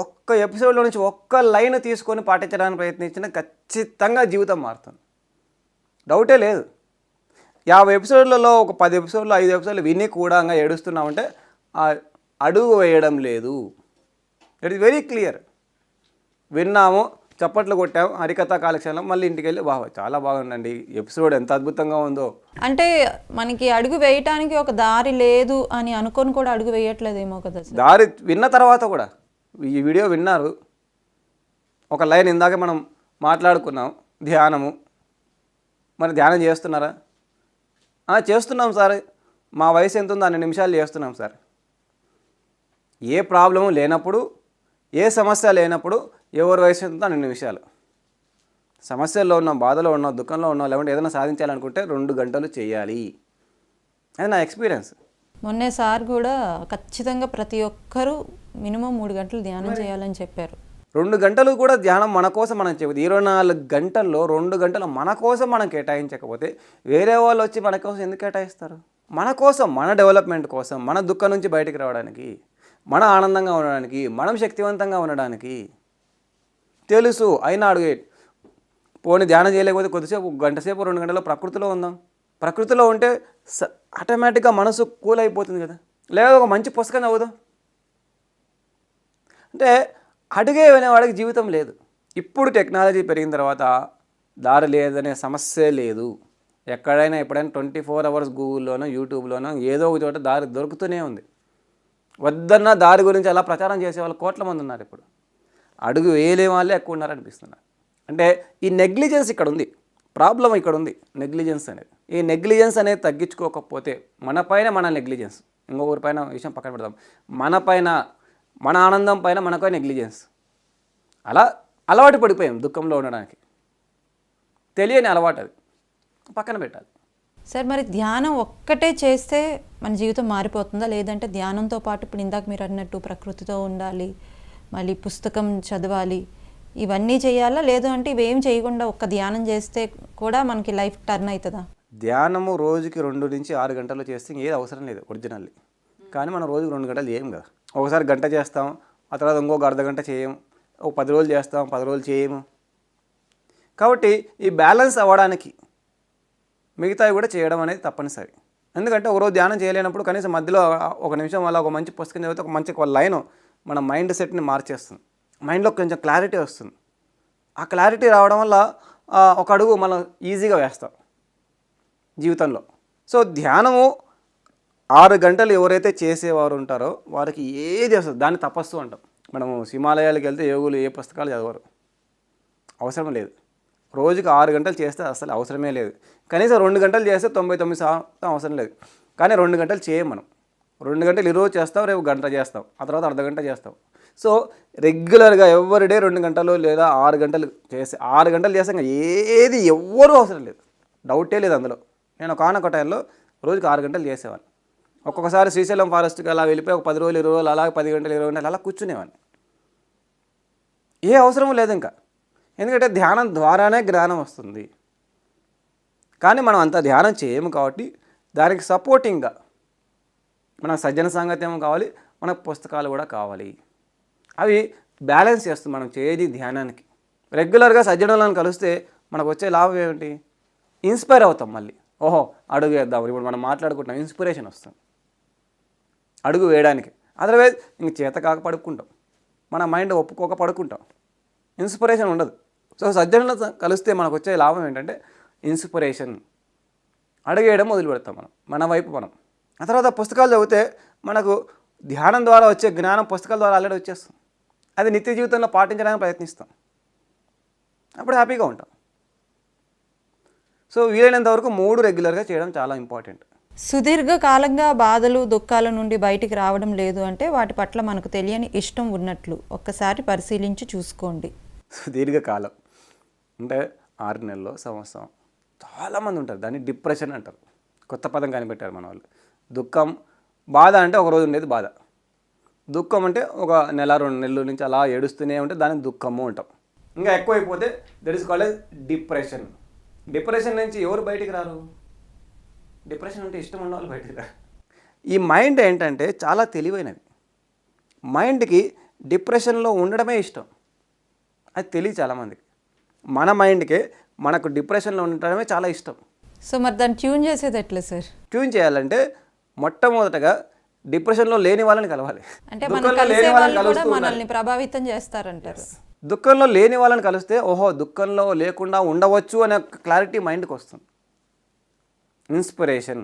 ఒక్క ఎపిసోడ్లో నుంచి ఒక్క లైన్ తీసుకొని పాటించడానికి ప్రయత్నించిన ఖచ్చితంగా జీవితం మారుతుంది, డౌటే లేదు. 50 ఎపిసోడ్లలో ఒక 10 ఎపిసోడ్లు 5 ఎపిసోడ్లు విని కూడా ఏడుస్తున్నామంటే అడుగు వేయడం లేదు. It is very clear. విన్నాము, చప్పట్లు కొట్టాము, హరికథ కాలక్షేపం, మళ్ళీ ఇంటికి వెళ్ళి బాగా చాలా బాగుందండి ఎపిసోడ్, ఎంత అద్భుతంగా ఉందో. అంటే మనకి అడుగు వేయటానికి ఒక దారి లేదు అని అనుకొని కూడా అడుగు వేయట్లేదేమో కదా సార్. దారి విన్న తర్వాత కూడా ఈ వీడియో విన్నారు, ఒక లైన్ ఇందాక మనం మాట్లాడుకున్నాం ధ్యానము, మరి ధ్యానం చేస్తున్నారా? చేస్తున్నాం సార్, మా వయసు ఎంత ఉందో 2 నిమిషాలు చేస్తున్నాం సార్. ఏ ప్రాబ్లము లేనప్పుడు, ఏ సమస్య లేనప్పుడు ఎవరి వయసు ఎంత 2 నిమిషాలు. సమస్యల్లో ఉన్నాం, బాధలో ఉన్నాం, దుఃఖంలో ఉన్నాం, లేకుంటే ఏదైనా సాధించాలనుకుంటే 2 గంటలు చేయాలి. అది నా ఎక్స్పీరియన్స్. మొన్నే సార్ కూడా ఖచ్చితంగా ప్రతి ఒక్కరూ మినిమం 3 గంటలు ధ్యానం చేయాలని చెప్పారు. 2 గంటలు కూడా ధ్యానం మన కోసం మనం చెప్పదు. 24 గంటల్లో 2 గంటలు మన కోసం మనం కేటాయించకపోతే వేరే వాళ్ళు వచ్చి మన కోసం ఎందుకు కేటాయిస్తారు? మన కోసం, మన డెవలప్మెంట్ కోసం, మన దుఃఖం నుంచి బయటికి రావడానికి, మన ఆనందంగా ఉండడానికి, మనం శక్తివంతంగా ఉండడానికి. తెలుసు అయినా అడుగే పోనీ ధ్యానం చేయలేకపోతే కొద్దిసేపు 1 గంట సేపు 2 గంటల్లో ప్రకృతిలో ఉందాం. ప్రకృతిలో ఉంటే ఆటోమేటిక్గా మనసు కూల్ అయిపోతుంది కదా. లేదా ఒక మంచి పుస్తకం చదువుదాం. అంటే అడుగే వినేవాడికి జీవితం లేదు. ఇప్పుడు టెక్నాలజీ పెరిగిన తర్వాత దారి లేదనే సమస్యే లేదు. ఎక్కడైనా ఎప్పుడైనా 24 అవర్స్ గూగుల్లోనో యూట్యూబ్లోనో ఏదో ఒక చోట దారి దొరుకుతూనే ఉంది. వద్దన్న దారి గురించి అలా ప్రచారం చేసే వాళ్ళు కోట్ల మంది ఉన్నారు. ఇప్పుడు అడుగు వేయలే వాళ్ళే ఎక్కువ ఉన్నారనిపిస్తున్నారు. అంటే ఈ నెగ్లిజెన్స్ ఇక్కడ ఉంది, ప్రాబ్లం ఇక్కడ ఉంది, నెగ్లిజెన్స్ అనేది. ఈ నెగ్లిజెన్స్ అనేది తగ్గించుకోకపోతే మన నెగ్లిజెన్స్, ఇంకొకరి పైన విషయం పక్కన పెడదాం, మన పైన, మన ఆనందం పైన మనకో నెగ్లిజెన్స్. అలా అలవాటు పడిపోయాం దుఃఖంలో ఉండడానికి. తెలియని అలవాటు, అది పక్కన పెట్టాలి. సార్ మరి ధ్యానం ఒక్కటే చేస్తే మన జీవితం మారిపోతుందా? లేదంటే ధ్యానంతో పాటు ఇప్పుడు ఇందాక మీరు అన్నట్టు ప్రకృతితో ఉండాలి, మళ్ళీ పుస్తకం చదవాలి, ఇవన్నీ చేయాలా? లేదు అంటే ఇవేం చేయకుండా ఒక్క ధ్యానం చేస్తే కూడా మనకి లైఫ్ టర్న్ అవుతుందా? ధ్యానము రోజుకి 2 నుంచి 6 గంటలు చేస్తే ఏది అవసరం లేదు ఒరిజినల్లీ. కానీ మనం రోజుకి 2 గంటలు చేయం కదా. ఒకసారి గంట చేస్తాం, ఆ తర్వాత ఇంకొక అర్ధగంట చేయము, ఒక 10 రోజులు చేస్తాం, 10 రోజులు చేయము. కాబట్టి ఈ బ్యాలెన్స్ అవ్వడానికి మిగతావి కూడా చేయడం అనేది తప్పనిసరి. ఎందుకంటే ఒకరోజు ధ్యానం చేయలేనప్పుడు కనీసం మధ్యలో 1 నిమిషం వల్ల ఒక మంచి పుస్తకం చదివితే ఒక మంచి లైన్ మన మైండ్ సెట్ని మార్చేస్తుంది, మైండ్లో కొంచెం క్లారిటీ వస్తుంది. ఆ క్లారిటీ రావడం వల్ల ఒక అడుగు మనం ఈజీగా వేస్తాం జీవితంలో. సో ధ్యానము 6 గంటలు ఎవరైతే చేసేవారు ఉంటారో వారికి ఏది వస్తుంది దాన్ని తపస్సు అంటాం. మనము హిమాలయాలకు వెళ్తే యోగులు ఏ పుస్తకాలు చదవరు, అవసరం లేదు. రోజుకి 6 గంటలు చేస్తే అసలు అవసరమే లేదు. కనీసం 2 గంటలు చేస్తే 99% అవసరం లేదు. కానీ 2 గంటలు చేయం మనం. 2 గంటలు ఈరోజు చేస్తాం, రేపు గంట చేస్తాం, ఆ తర్వాత అర్ధగంట చేస్తాం. సో రెగ్యులర్గా ఎవ్రీడే 2 గంటలు లేదా 6 గంటలు చేస్తే 6 గంటలు చేస్తాం. ఏది ఎవ్వరూ అవసరం లేదు, డౌటే లేదు అందులో. నేను ఒక టైంలో రోజుకి 6 గంటలు చేసేవాడిని. ఒక్కొక్కసారి శ్రీశైలం ఫారెస్ట్కి అలా వెళ్ళిపోయి ఒక 10 రోజులు 20 రోజులు అలాగే 10 గంటలు 20 గంటలు అలా కూర్చునేవాడిని. ఏ అవసరం లేదు ఇంకా, ఎందుకంటే ధ్యానం ద్వారానే జ్ఞానం వస్తుంది. కానీ మనం అంత ధ్యానం చేయము కాబట్టి దానికి సపోర్టింగ్గా మనకు సజ్జన సాంగత్యం కావాలి, మనకు పుస్తకాలు కూడా కావాలి. అవి బ్యాలెన్స్ చేస్తుంది మనం చేయది ధ్యానానికి. రెగ్యులర్గా సజ్జనులను కలిస్తే మనకు వచ్చే లాభం ఏమిటి? ఇన్స్పైర్ అవుతాం మళ్ళీ. ఓహో అడుగు వేద్దాం, ఇప్పుడు మనం మాట్లాడుకుంటాం, ఇన్స్పిరేషన్ వస్తుంది అడుగు వేయడానికి. అదర్వైజ్ ఇంక చేత కాక పడుకుంటాం, మన మైండ్ ఒప్పుకోక పడుకుంటాం, ఇన్స్పిరేషన్ ఉండదు. సో సజ్జనులను కలిస్తే మనకు వచ్చే లాభం ఏంటంటే ఇన్స్పిరేషన్. అడుగేయడం మొదలు పెడతాం మన వైపు మనం. ఆ తర్వాత పుస్తకాలు చదివితే మనకు ధ్యానం ద్వారా వచ్చే జ్ఞానం పుస్తకాల ద్వారా ఆల్రెడీ వచ్చేస్తుంది. అది నిత్య జీవితంలో పాటించడానికి ప్రయత్నిస్తాం, అప్పుడు హ్యాపీగా ఉంటాం. సో వీలైనంత వరకు 3 రెగ్యులర్గా చేయడం చాలా ఇంపార్టెంట్. సుదీర్ఘకాలంగా బాధలు దుఃఖాల నుండి బయటికి రావడం లేదు అంటే వాటి పట్ల మనకు తెలియని ఇష్టం ఉన్నట్లు ఒక్కసారి పరిశీలించి చూసుకోండి. సుదీర్ఘకాలం అంటే 6 నెలలు, సంవత్సరం. చాలామంది ఉంటారు, దాన్ని డిప్రెషన్ అంటారు. కొత్త పదం కనిపెట్టారు మన వాళ్ళు. దుఃఖం, బాధ అంటే ఒక రోజు ఉండేది బాధ. దుఃఖం అంటే ఒక నెల 2 నెలల నుంచి అలా ఏడుస్తూనే ఉంటే దాన్ని దుఃఖము అంటాం. ఇంకా ఎక్కువైపోతే that is called depression. Depression నుంచి ఎవరు బయటికి రారు? డిప్రెషన్ అంటే ఇష్టం ఉన్న వాళ్ళు బయటికి రారు. ఈ మైండ్ ఏంటంటే చాలా తెలివైనది. మైండ్కి డిప్రెషన్లో ఉండడమే ఇష్టం. అది తెలియదు చాలామందికి. మన మైండ్కే మనకు డిప్రెషన్లో ఉండడమే చాలా ఇష్టం. సో మరి దాన్ని ట్యూన్ చేసేది ఎట్లా సార్? ట్యూన్ చేయాలంటే మొట్టమొదటగా డిప్రెషన్లో లేని వాళ్ళని కలవాలి. అంటే మనం కలిసే వాళ్ళు కూడా మనల్ని ప్రభావితం చేస్తారంటారు. దుఃఖంలో లేని వాళ్ళని కలిస్తే ఓహో దుఃఖంలో లేకుండా ఉండవచ్చు అనే క్లారిటీ మైండ్కి వస్తుంది. ఇన్స్పిరేషన్.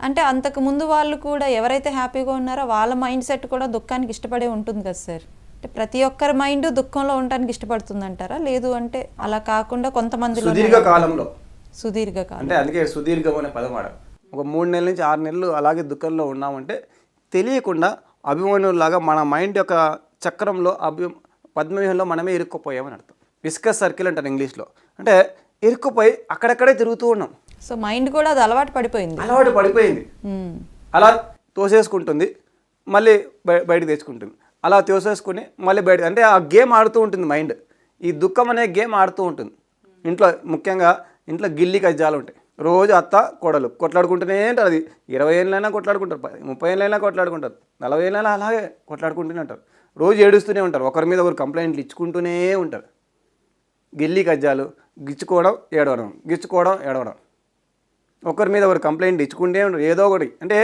అంటే అంతకు ముందు వాళ్ళు కూడా ఎవరైతే హ్యాపీగా ఉన్నారో వాళ్ళ మైండ్ సెట్ కూడా దుఃఖానికి ఇష్టపడే ఉంటుంది కదా సార్. అంటే ప్రతి ఒక్కరి మైండ్ దుఃఖంలో ఉండడానికి ఇష్టపడుతుంది అంటారా? లేదు అంటే అలా కాకుండా కొంతమంది సుదీర్ఘకాలంలో, సుదీర్ఘకాలం అంటే అందుకే సుదీర్ఘం అనే పదం వాడ. ఒక 3 నెలల నుంచి 6 నెలలు అలాగే దుఃఖంలో ఉన్నామంటే తెలియకుండా అభిమానులాగా మన మైండ్ యొక్క చక్రంలో పద్మవ్యూహంలో మనమే ఇరుక్కుపోయామని అర్థం. విస్కస్ సర్కిల్ అంటారు ఇంగ్లీష్లో. అంటే ఇరుక్కుపోయి అక్కడక్కడే తిరుగుతూ ఉన్నాం. సో మైండ్ కూడా అది అలవాటు పడిపోయింది. అలా తోసేసుకుంటుంది, మళ్ళీ బయటకు తెచ్చుకుంటుంది. అలా తోసేసుకుని మళ్ళీ బయట, అంటే ఆ గేమ్ ఆడుతూ ఉంటుంది మైండ్. ఈ దుఃఖం అనే గేమ్ ఆడుతూ ఉంటుంది. ఇంట్లో ముఖ్యంగా ఇంట్లో గిల్లి కజ్జాలు ఉంటాయి. రోజు అత్త కోడలు కొట్లాడుకుంటూనే ఉంటారు. అది 20 ఏళ్ళైనా కొట్లాడుకుంటారు, 30 ఏళ్ళైనా కొట్లాడుకుంటారు, 40 ఏళ్ళైనా అలాగే కొట్లాడుకుంటూనే ఉంటారు. రోజు ఏడుస్తూనే ఉంటారు, ఒకరి మీద ఒకరు కంప్లైంట్లు ఇచ్చుకుంటూనే ఉంటారు. గిల్లి కజ్జాలు, గిచ్చుకోవడం ఏడవడం, గిచ్చుకోవడం ఏడవడం, ఒకరి మీద ఒకరు కంప్లైంట్ ఇచ్చుకుంటే ఉంటారు ఏదో ఒకటి. అంటే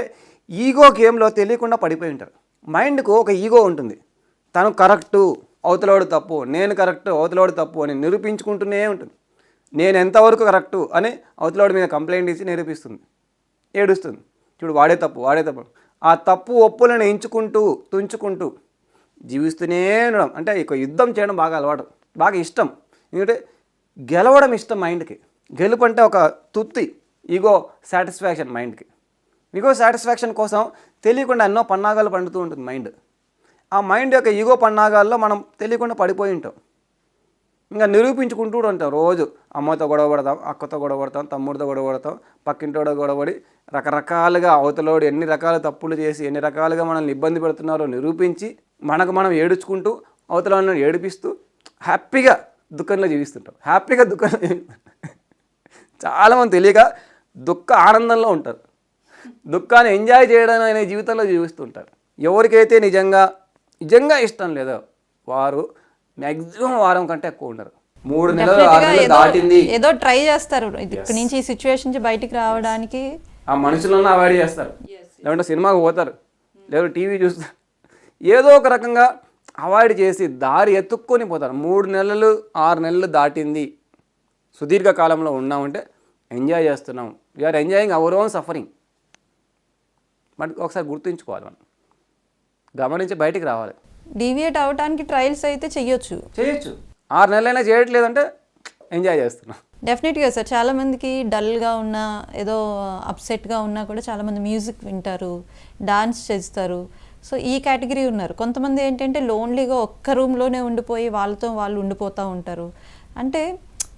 ఈగో గేమ్లో తెలియకుండా పడిపోయి ఉంటారు. మైండ్కు ఒక ఈగో ఉంటుంది. తను కరెక్టు, అవతలవాడు తప్పు, నేను కరెక్టు, అవతలవాడు తప్పు అని నిరూపించుకుంటూనే ఉంటుంది. నేను ఎంతవరకు కరెక్టు అని అవతలవాడి మీద కంప్లైంట్ ఇచ్చి నిరూపిస్తుంది, ఏడుస్తుంది. చూడు వాడే తప్పు, వాడే తప్పు. ఆ తప్పు ఒప్పులను ఎంచుకుంటూ తుంచుకుంటూ జీవిస్తూనే ఉండడం. అంటే ఇక యుద్ధం చేయడం బాగా అలవాటు, బాగా ఇష్టం. ఎందుకంటే గెలవడం ఇష్టం మైండ్కి. గెలుపు అంటే ఒక తుత్తి, ఈగో సాటిస్ఫాక్షన్ మైండ్కి. ఈగో సాటిస్ఫాక్షన్ కోసం తెలియకుండా ఎన్నో పన్నాగాలు పండుతూ ఉంటుంది మైండ్. ఆ మైండ్ యొక్క ఈగో పన్నాగాల్లో మనం తెలియకుండా పడిపోయి ఉంటాం. ఇంకా నిరూపించుకుంటూ ఉంటాం. రోజు అమ్మతో గొడవ పడతాం, అక్కతో గొడవ పడతాం, తమ్ముడితో గొడవ పడతాం, పక్కింటోడో గొడవపడి రకరకాలుగా అవతలోడు ఎన్ని రకాల తప్పులు చేసి ఎన్ని రకాలుగా మనల్ని ఇబ్బంది పెడుతున్నారో నిరూపించి మనకు మనం ఏడుచుకుంటూ అవతలను ఏడిపిస్తూ హ్యాపీగా దుఃఖంలో జీవిస్తుంటాం. హ్యాపీగా దుఃఖంలో జీవిస్తుంటాం. చాలామంది తెలియక దుఃఖ ఆనందంలో ఉంటారు. దుఃఖాన్ని ఎంజాయ్ చేయడం అనే జీవితంలో జీవిస్తుంటారు. ఎవరికైతే నిజంగా ఇష్టం లేదో వారు మ్యాక్సిమం వారం కంటే ఎక్కువ ఉండరు. 3 నెలలు 6 నెలలు దాటింది ఏదో ట్రై చేస్తారు ఇక్కడ నుంచి ఈ సిచ్యువేషన్ నుంచి బయటికి రావడానికి. ఆ మనుషులను అవాయిడ్ చేస్తారు, లేదంటే సినిమాకి పోతారు, లేదా టీవీ చూస్తారు. ఏదో ఒక రకంగా అవాయిడ్ చేసి దారి ఎత్తుక్కొని పోతారు. 3 నెలలు 6 నెలలు దాటింది, సుదీర్ఘకాలంలో ఉన్నామంటే ఎంజాయ్ చేస్తున్నాం. We are enjoying our own suffering. But ఒకసారి గుర్తుంచుకోవాలి, మనం గమనించి బయటికి రావాలి. డీవియేట్ అవడానికి ట్రయల్స్ అయితే చేయొచ్చు. 6 నెలలైనా చేయట్లేదంటే ఎంజాయ్ చేస్తున్నాం. డెఫినెట్గా సార్. చాలామందికి డల్గా ఉన్నా, ఏదో అప్సెట్గా ఉన్నా కూడా చాలామంది మ్యూజిక్ వింటారు, డాన్స్ చేస్తారు. సో ఈ కేటగిరీ ఉన్నారు. కొంతమంది ఏంటంటే లోన్లీగా ఒక్క రూమ్లోనే ఉండిపోయి వాళ్ళతో వాళ్ళు ఉండిపోతూ ఉంటారు. అంటే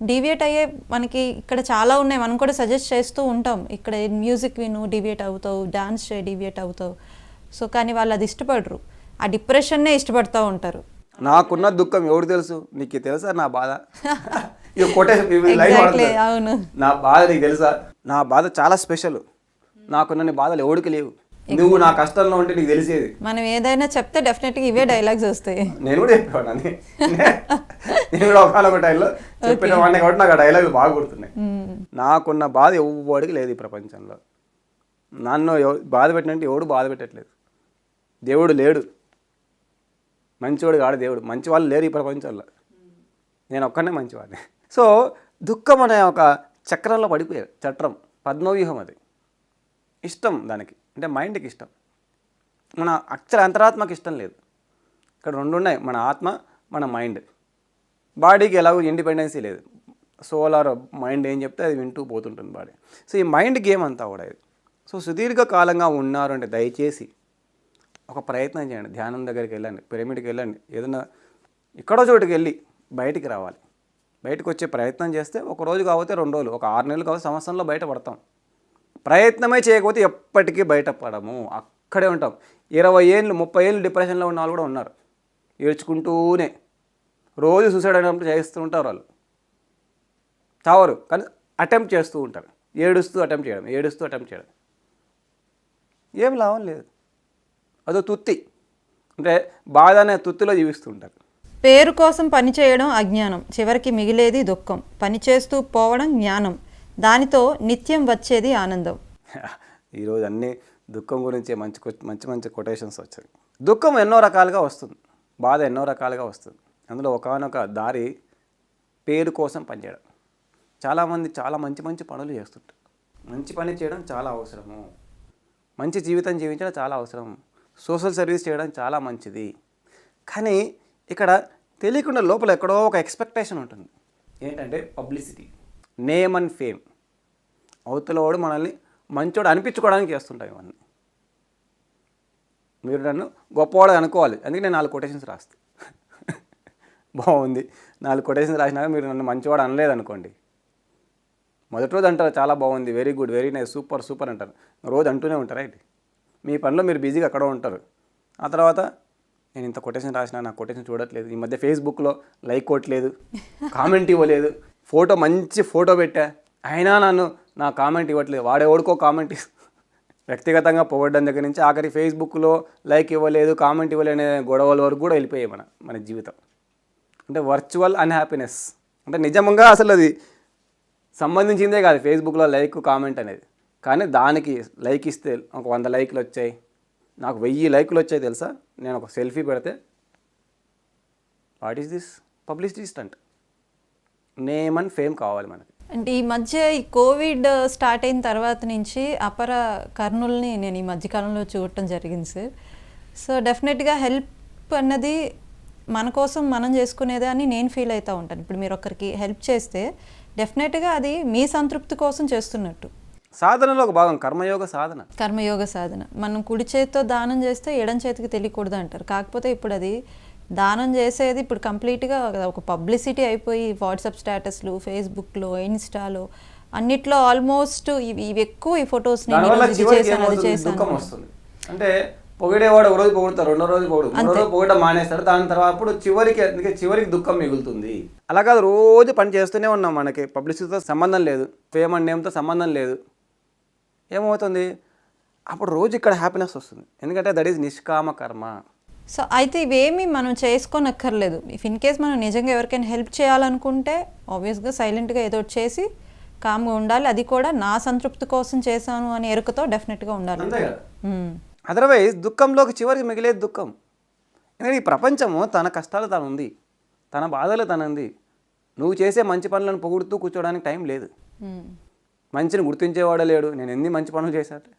డీవియేట్ అయ్యే మనకి ఇక్కడ చాలా ఉన్నాయి, మనం కూడా సజెస్ట్ చేస్తూ ఉంటాం. ఇక్కడ మ్యూజిక్ విను డీవియేట్ అవుతావు, డాన్స్ చేయి డీవియేట్ అవుతావు. సో కానీ వాళ్ళు అది ఇష్టపడరు, ఆ డిప్రెషన్నే ఇష్టపడుతూ ఉంటారు. నాకున్న దుఃఖం ఎవరు తెలుసు, నీకు తెలుసా నా బాధ? అవును, నా బాధ నీకు తెలుసా? నా బాధ చాలా స్పెషల్. నాకున్న బాధలు ఎవరికి లేవు. నువ్వు నా కష్టంలో ఉంటే నీకు తెలిసేది. మనం ఏదైనా చెప్తే డెఫినెట్గా ఇవే డైలాగ్స్ వస్తాయి. నేను కూడా చెప్పేవాడిని, నేను కూడా ఒకనొక టైంలో చెప్పిన వాడిని కాబట్టి నాకు ఆ డైలాగులు బాగా గుర్తున్నాయి. నాకున్న బాధ ఎవడికి లేదు ఈ ప్రపంచంలో. నన్ను బాధ పెట్టినట్టు ఎవడు బాధ పెట్టట్లేదు. దేవుడు లేడు, మంచివాడు కాడు దేవుడు. మంచి వాళ్ళు లేరు ఈ ప్రపంచంలో, నేను ఒక్కనే మంచివాడిని. సో దుఃఖం అనే ఒక చక్రంలో పడిపోయారు. చట్రం, పద్మవ్యూహం. అది ఇష్టం దానికి, అంటే మైండ్కి ఇష్టం. మన అంతరాత్మకి ఇష్టం లేదు. ఇక్కడ 2 ఉన్నాయి, మన ఆత్మ, మన మైండ్. బాడీకి ఎలాగో ఇండిపెండెన్సీ లేదు. సోల్ ఆర్ మైండ్ ఏం చెప్తే అది వింటూ పోతుంటుంది బాడీ. సో ఈ మైండ్ గేమ్ అంతా కూడా ఇది. సో సుదీర్ఘకాలంగా ఉన్నారు అంటే దయచేసి ఒక ప్రయత్నం చేయండి. ధ్యానం దగ్గరికి వెళ్ళండి, పిరమిడ్కి వెళ్ళండి, ఏదైనా ఎక్కడో చోటుకి వెళ్ళి బయటికి రావాలి. బయటకు వచ్చే ప్రయత్నం చేస్తే ఒక రోజు కాకపోతే 2 రోజులు, ఒక 6 నెలలు కాకపోతే సంవత్సరంలో బయటపడతాం. ప్రయత్నమే చేయకపోతే ఎప్పటికీ బయటపడము, అక్కడే ఉంటాం. 20 ఏళ్ళు 30 ఏళ్ళు డిప్రెషన్లో ఉన్న వాళ్ళు కూడా ఉన్నారు. ఏడ్చుకుంటూనే రోజు సూసైడ్ అయినప్పుడు చేస్తూ ఉంటారు. వాళ్ళు చావరు కానీ అటెంప్ట్ చేస్తూ ఉంటారు. ఏడుస్తూ అటెంప్ట్ చేయడం ఏం లాభం లేదు. అదో తుత్తి, అంటే బాధ అనే తుత్తిలో జీవిస్తూ ఉంటారు. పేరు కోసం పని చేయడం అజ్ఞానం, చివరికి మిగిలేది దుఃఖం. పని చేస్తూ పోవడం జ్ఞానం, దానితో నిత్యం వచ్చేది ఆనందం. ఈరోజు అన్నీ దుఃఖం గురించే మంచి కొటేషన్స్ వచ్చాయి. దుఃఖం ఎన్నో రకాలుగా వస్తుంది, బాధ ఎన్నో రకాలుగా వస్తుంది. అందులో ఒకానొక దారి పేరు కోసం పనిచేయడం. చాలామంది చాలా మంచి పనులు చేస్తుంటారు. మంచి పని చేయడం చాలా అవసరము, మంచి జీవితం జీవించడం చాలా అవసరం, సోషల్ సర్వీస్ చేయడం చాలా మంచిది. కానీ ఇక్కడ తెలియకుండా లోపల ఎక్కడో ఒక ఎక్స్పెక్టేషన్ ఉంటుంది. ఏంటంటే పబ్లిసిటీ, నేమ్ అండ్ ఫేమ్. అవతలవాడు మనల్ని మంచోడు అనిపించుకోవడానికి చేస్తుంటాం ఇవన్నీ. మీరు నన్ను గొప్పవాడు అనుకోవాలి, అందుకే నేను 4 కొటేషన్స్ రాస్తాను. బాగుంది, 4 కొటేషన్స్ రాసినాక మీరు నన్ను మంచివాడు అనలేదు అనుకోండి, మొదటి రోజు అంటారు చాలా బాగుంది, very good, very nice, super అంటారు. రోజు అంటూనే ఉంటారు. రైట్, మీ పనిలో మీరు బిజీగా అక్కడ ఉంటారు. ఆ తర్వాత నేను ఇంత కొటేషన్ రాసినా నా కొటేషన్ చూడట్లేదు, ఈ మధ్య ఫేస్బుక్లో లైక్ కొట్టలేదు, కామెంట్ ఇవ్వలేదు, మంచి ఫోటో పెట్టా అయినా నా కామెంట్ ఇవ్వట్లేదు. వాడేవాడుకో కామెంట్ వ్యక్తిగతంగా పొగడ్డం దగ్గర నుంచి ఆఖరి ఫేస్బుక్లో లైక్ ఇవ్వలేదు, కామెంట్ ఇవ్వలేని గొడవల వరకు కూడా వెళ్ళిపోయాయి మన జీవితం. అంటే వర్చువల్ అన్హ్యాపీనెస్. అంటే నిజంగా అసలు అది సంబంధించిందే కాదు ఫేస్బుక్లో లైక్ కామెంట్ అనేది. కానీ దానికి లైక్ ఇస్తే ఒక 100 లైక్లు వచ్చాయి, నాకు 1000 లైక్లు వచ్చాయి తెలుసా. నేను ఒక సెల్ఫీ పెడితే what is this publicity stunt. Name and fame కావాలి మనకి. అంటే ఈ మధ్య ఈ కోవిడ్ స్టార్ట్ అయిన తర్వాత నుంచి అపర కర్నూల్ని నేను ఈ మధ్యకాలంలో చూడటం జరిగింది సార్. సో డెఫినెట్గా హెల్ప్ అన్నది మన కోసం మనం చేసుకునేదే అని నేను ఫీల్ అవుతూ ఉంటాను. ఇప్పుడు మీరు ఒకరికి హెల్ప్ చేస్తే డెఫినెట్గా అది మీ సంతృప్తి కోసం చేస్తున్నట్టు. సాధనలో ఒక భాగం కర్మయోగ సాధన. మనం కుడి చేతితో దానం చేస్తే ఎడం చేతికి తెలియకూడదు అంటారు. కాకపోతే ఇప్పుడు అది దానం చేసేది ఇప్పుడు కంప్లీట్గా ఒక పబ్లిసిటీ అయిపోయి వాట్సాప్ స్టేటస్లు, ఫేస్బుక్లో, ఇన్స్టాలో అన్నిట్లో ఆల్మోస్ట్ ఇవి ఎక్కువ ఈ ఫోటోస్ని అది చేశాను. అంటే పొగిడేవాడు ఒక రోజు పొగుడతారు, 2వ రోజు పొగడం మానేస్తారు. దాని తర్వాత అప్పుడు చివరికి దుఃఖం మిగులుతుంది. అలా కాదు, రోజు పని చేస్తూనే ఉన్నాం, మనకి పబ్లిసిటీతో సంబంధం లేదు, ఫేమ్ అండ్ నేమ్తో సంబంధం లేదు. ఏమవుతుంది అప్పుడు రోజు ఇక్కడ హ్యాపీనెస్ వస్తుంది, ఎందుకంటే దట్ ఈజ్ నిష్కామ కర్మ. సో అయితే ఇవేమీ మనం చేసుకోనక్కర్లేదు. ఇఫ్ ఇన్ కేస్ మనం నిజంగా ఎవరికైనా హెల్ప్ చేయాలనుకుంటే ఆబ్వియస్గా సైలెంట్గా ఏదో చేసి కామ్గా ఉండాలి. అది కూడా నా సంతృప్తి కోసం చేశాను అని ఎరుకతో డెఫినెట్గా ఉండాలి. అదర్వైజ్ దుఃఖంలోకి చివరికి మిగిలేదు దుఃఖం. ఎందుకంటే ఈ ప్రపంచము తన కష్టాలు తను ఉంది, తన బాధలు తనంది. నువ్వు చేసే మంచి పనులను పొగుడుతూ కూర్చోడానికి టైం లేదు. మంచిని గుర్తించేవాడే లేడు. నేను ఎన్ని మంచి పనులు చేశాను,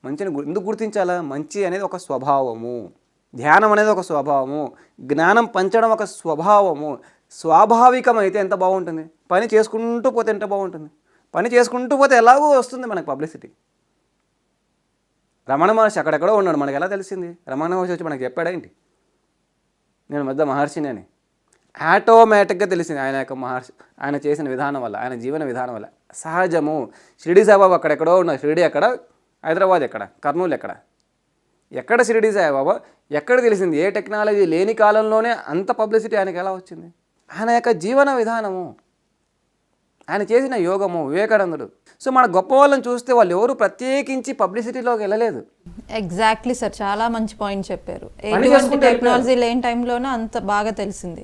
మంచిని ఎందుకు గుర్తించాలా? మంచి అనేది ఒక స్వభావము, ధ్యానం అనేది ఒక స్వభావము, జ్ఞానం పంచడం ఒక స్వభావము. స్వాభావికమైతే ఎంత బాగుంటుంది, పని చేసుకుంటూ పోతే ఎంత బాగుంటుంది. పని చేసుకుంటూ పోతే ఎలాగో వస్తుంది మనకు పబ్లిసిటీ. రమణ మహర్షి అక్కడెక్కడో ఉన్నాడు, మనకు ఎలా తెలిసింది? రమణ మహర్షి వచ్చి మనకు చెప్పాడా ఏంటి నేను మధ్య మహర్షిని అని? ఆటోమేటిక్గా తెలిసింది ఆయన యొక్క ఆయన చేసిన విధానం వల్ల, ఆయన జీవన విధానం వల్ల. సహజము. షిరిడి సాయిబాబా అక్కడెక్కడో ఉన్నాడు. షిరిడి ఎక్కడ? హైదరాబాద్ ఎక్కడ? కర్నూలు ఎక్కడ షిరిడి సాయిబాబా? ఎక్కడ తెలిసింది? ఏ టెక్నాలజీ లేని కాలంలోనే అంత పబ్లిసిటీ ఆయనకి ఎలా వచ్చింది? ఆయన యొక్క జీవన విధానము, ఆయన చేసిన యోగము, వివేకానందుడు. సో మన గొప్ప వాళ్ళని చూస్తే వాళ్ళు ఎవరు ప్రత్యేకించి పబ్లిసిటీలోకి వెళ్ళలేదు. ఎగ్జాక్ట్లీ సార్, చాలా మంచి పాయింట్ చెప్పారు. టెక్నాలజీ లేని టైంలోనే అంత బాగా తెలిసింది.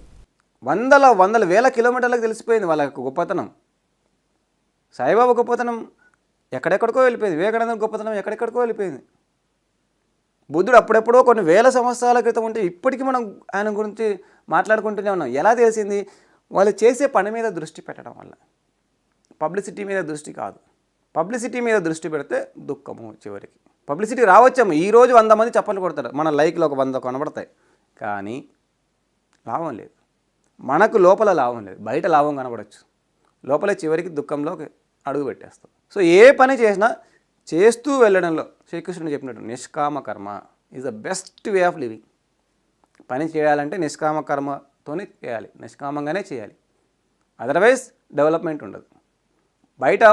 వందల వేల కిలోమీటర్లకు తెలిసిపోయింది వాళ్ళ యొక్క గొప్పతనం. సాయిబాబా గొప్పతనం ఎక్కడెక్కడికో వెళ్ళిపోయింది, వివేకానంద గొప్పతనం ఎక్కడెక్కడికో వెళ్ళిపోయింది. బుద్ధుడు అప్పుడెప్పుడో కొన్ని వేల సంవత్సరాల క్రితం ఉంటే ఇప్పటికీ మనం ఆయన గురించి మాట్లాడుకుంటూనే ఉన్నాం. ఎలా తెలిసింది? వాళ్ళు చేసే పని మీద దృష్టి పెట్టడం వల్ల. పబ్లిసిటీ మీద దృష్టి కాదు. పబ్లిసిటీ మీద దృష్టి పెడితే దుఃఖము చివరికి. పబ్లిసిటీ రావచ్చాము, ఈరోజు 100 మంది చప్పట్లు కొడతారు, మన లైక్లు ఒక 100 కనబడతాయి, కానీ లాభం లేదు. మనకు లోపల లాభం లేదు, బయట లాభం కనబడవచ్చు, లోపల చివరికి దుఃఖంలోకి అడుగు పెట్టేస్తాం. సో ఏ పని చేసినా చేస్తూ వెళ్ళడంలో శ్రీకృష్ణుడు చెప్పినట్టు నిష్కామ కర్మ is the best way of living. పని చేయాలంటే నిష్కామ కర్మతోనే చేయాలి, నిష్కామంగానే చేయాలి. అదర్వైజ్ డెవలప్మెంట్ ఉండదు. బయట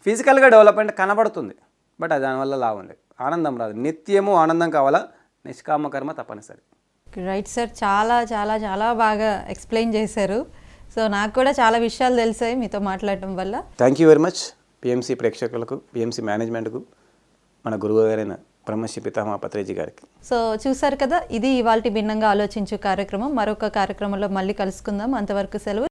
ఫిజికల్గా డెవలప్మెంట్ కనబడుతుంది, బట్ అది దానివల్ల లాభం లేదు, ఆనందం రాదు. నిత్యము ఆనందం కావాలా, నిష్కామ కర్మ తప్పనిసరి. రైట్ సార్, చాలా చాలా చాలా బాగా ఎక్స్ప్లెయిన్ చేశారు. సో నాకు కూడా చాలా విషయాలు తెలిసాయి మీతో మాట్లాడటం వల్ల. Thank you very much PMC ప్రేక్షకులకు, పిఎంసి మేనేజ్మెంట్కు, మన గురువు గారైన బ్రహ్మర్షి పితామహ పత్రిజీ గారికి. సో చూసారు కదా, ఇది ఇవాల్టి భిన్నంగా ఆలోచించు కార్యక్రమం. మరొక కార్యక్రమంలో మళ్ళీ కలుసుకుందాం. అంతవరకు సెలవు.